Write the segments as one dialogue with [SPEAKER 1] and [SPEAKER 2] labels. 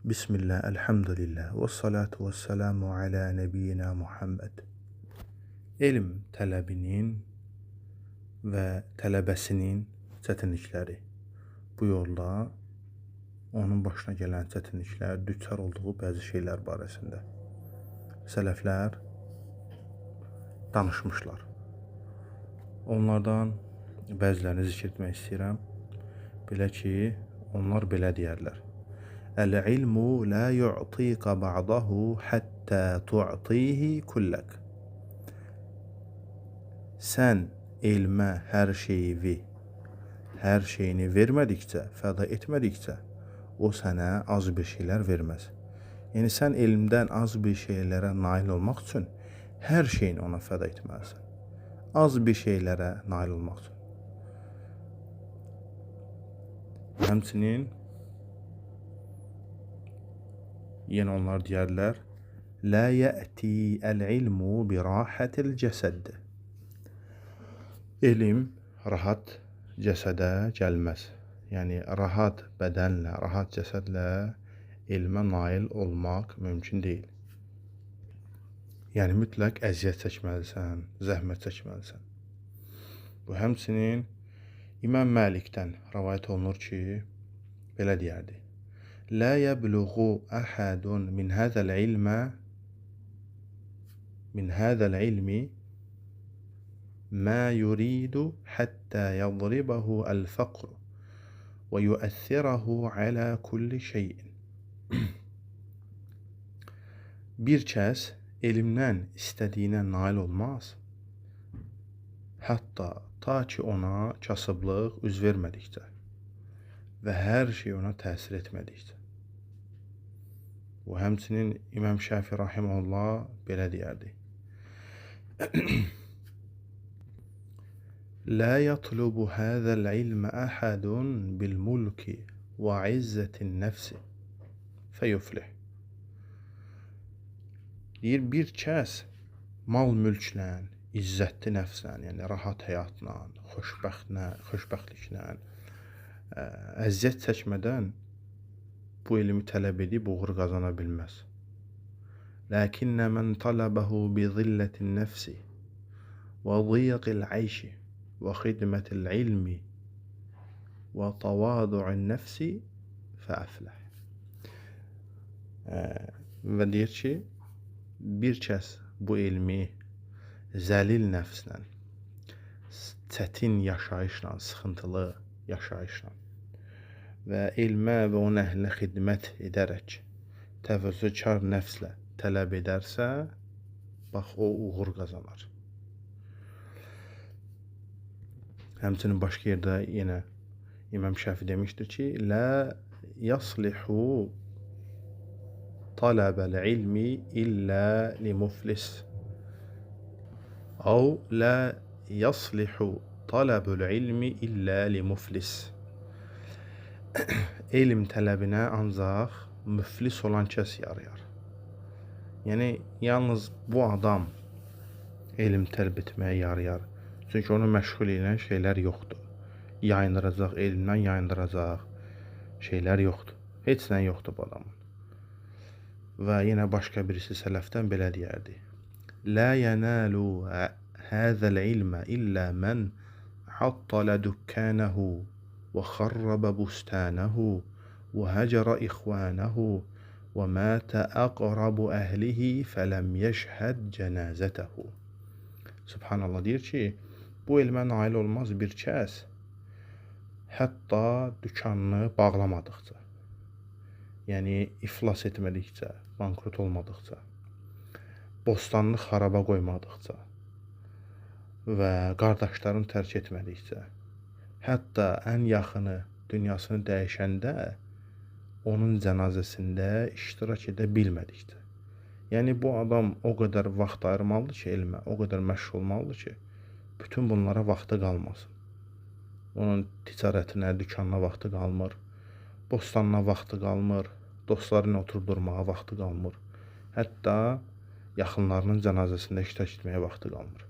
[SPEAKER 1] Bismillah, elhamdülillah, və salatu və selamu alə nəbiyyina Muhammed. Elm tələbinin və tələbəsinin çətinlikləri. Bu yolda onun başına gələn çətinliklər, düçar olduğu bəzi şeylər barəsində sələflər danışmışlar. Onlardan bəzilərini zikr etmək istəyirəm. Belə ki, onlar belə deyərlər. El-ilmu la yu'tika ba'dahu hatta tu'tihi kullak. Sən elmə hər şeyini vermədikcə, fəda etmədikcə, o sənə az bir şeylər verməz. Yəni, sən elmdən az bir şeylərə nail olmaq üçün hər şeyini ona fəda etməlisən. Az bir şeylərə nail olmaq üçün. Həmçinin yenə onlar deyərlər, la yəti el-ilmu bi rahatil cəsəd. Elm rahat cəsədə gəlməz. Yəni, rahat bədənlə, rahat cəsədlə elmə nail olmaq mümkün deyil. Yəni, mütləq əziyyət çəkməlisən, zəhmət çəkməlisən. Bu, həmçinin İmam Məlikdən rəvayət olunur ki, belə deyərdi. La yəbluğu əhədun min hədəl ilmi mə yuridu həttə yadribəhu əl-fəqru və yüəthirəhu alə kulli şeyin. Bir kəs elmdən istədiyinə nail olmaz, hətta ta ki ona kasıblıq üz vermədikcə və hər şey ona təsir etmədikcə. Bu, həmçinin İmam Şafi rahimehullah belə deyərdi. La yatlubu hədəl ilmə əhədun bil mulki və izzətin nəfsi fəyuflih. Deyir, bir kəs mal mülklə, izzətli nəfslə, yəni rahat həyatla, xoşbəxtliklə, əziyyət çəkmədən bu elmi tələb edib uğur qazana bilməz. Lakinnə mən talabəhu bi zillətin nəfsi və ziyqil ayşi və xidmətil ilmi və tavadu'un nəfsi fəəfləh. Və deyir ki, bir kəs bu elmi zəlil nəfslə, çətin yaşayışla, sıxıntılı yaşayışla və elmə və onun əhlinə xidmət edərək təvəzzükar nəfslə tələb edərsə, bax, o uğur qazanar. Həmçinin başqa yerdə yenə İmam Şafi demişdir ki, la yaslihu talabəl ilmi illə li muflis. Əv la yaslihu talabəl ilmi illə li muflis. Elm tələbinə ancaq müflis olan kəs yarayar. Yəni, yalnız bu adam elm tələb etməyə yarayar. Çünki onu məşğul edən şeylər yoxdur. Yayındıracaq, elmdən yayındıracaq şeylər yoxdur. Heç nə yoxdur bu adamın. Və yenə başqa birisi sələfdən belə deyərdi. La yanalu həzəl ilmə illə mən hattalə dükkənəhu və xarrabə bustənəhu və həcərə ixvənəhu və mətə əqrabu əhlihi fələm yəşhəd cənazətəhu. Subhanallah, deyir ki, bu elmə nail olmaz bir kəs, hətta dükanını bağlamadıqca, yəni iflas etmədikcə, bankrut olmadıqca, bostanını xaraba qoymadıqca və qardaşlarını tərk etmədikcə, hətta ən yaxını dünyasını dəyişəndə onun cənazəsində iştirak edə bilmədikdə. Yəni, bu adam o qədər vaxt ayırmalıdır ki, elmə, o qədər məşğul olmalıdır ki, bütün bunlara vaxtı qalmasın. Onun ticarətinə, dükanına vaxtı qalmır, bostanına vaxtı qalmır, dostlarına oturub durmağa vaxtı qalmır, hətta yaxınlarının cənazəsində iştirak etməyə vaxtı qalmır.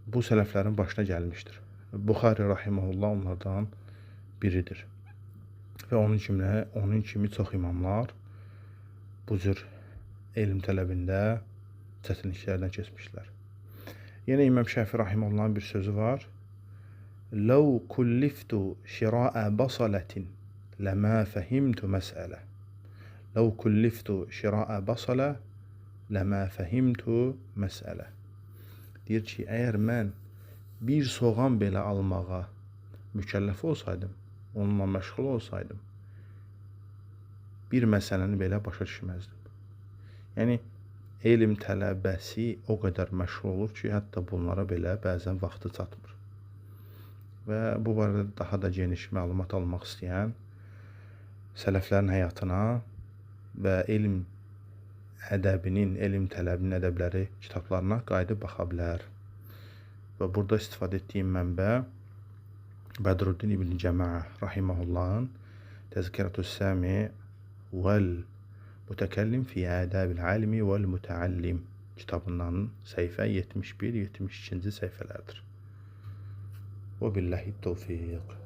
[SPEAKER 1] Bu, sələflərin başına gəlmişdir. Buxari rahimehullah onlardan biridir. və onun kimi çox imamlar bu cür elm tələbində çətinliklərdən keçmişlər. Yenə İmam Şəfi rahimehullahın bir sözü var. Ləv kulliftu şira'a basalatin ləmə fəhimtu məsələ. Ləv kulliftu şira'a basala ləmə fəhimtu məsələ. Deyir ki, əgər mən bir soğan belə almağa mükəlləf olsaydım, onunla məşğul olsaydım, bir məsələni belə başa düşməzdim. Yəni, elm tələbəsi o qədər məşğul olur ki, hətta bunlara belə bəzən vaxtı çatmır. Və bu barədə daha da geniş məlumat almaq istəyən sələflərin həyatına və elm ədəbinin, elm tələbinin ədəbləri kitablarına qayıdıb baxa bilər. Və burada istifadə etdiyim mənbə Bədruddin İbn Cəmaə rahimehullahın Təzkirətü's Səmi vəl Mütəkəllim fi Ədəbil Alimi vəl Mütəallim kitabından səhifə 71-72-ci səhifələrdir. Və billahi tövfiq.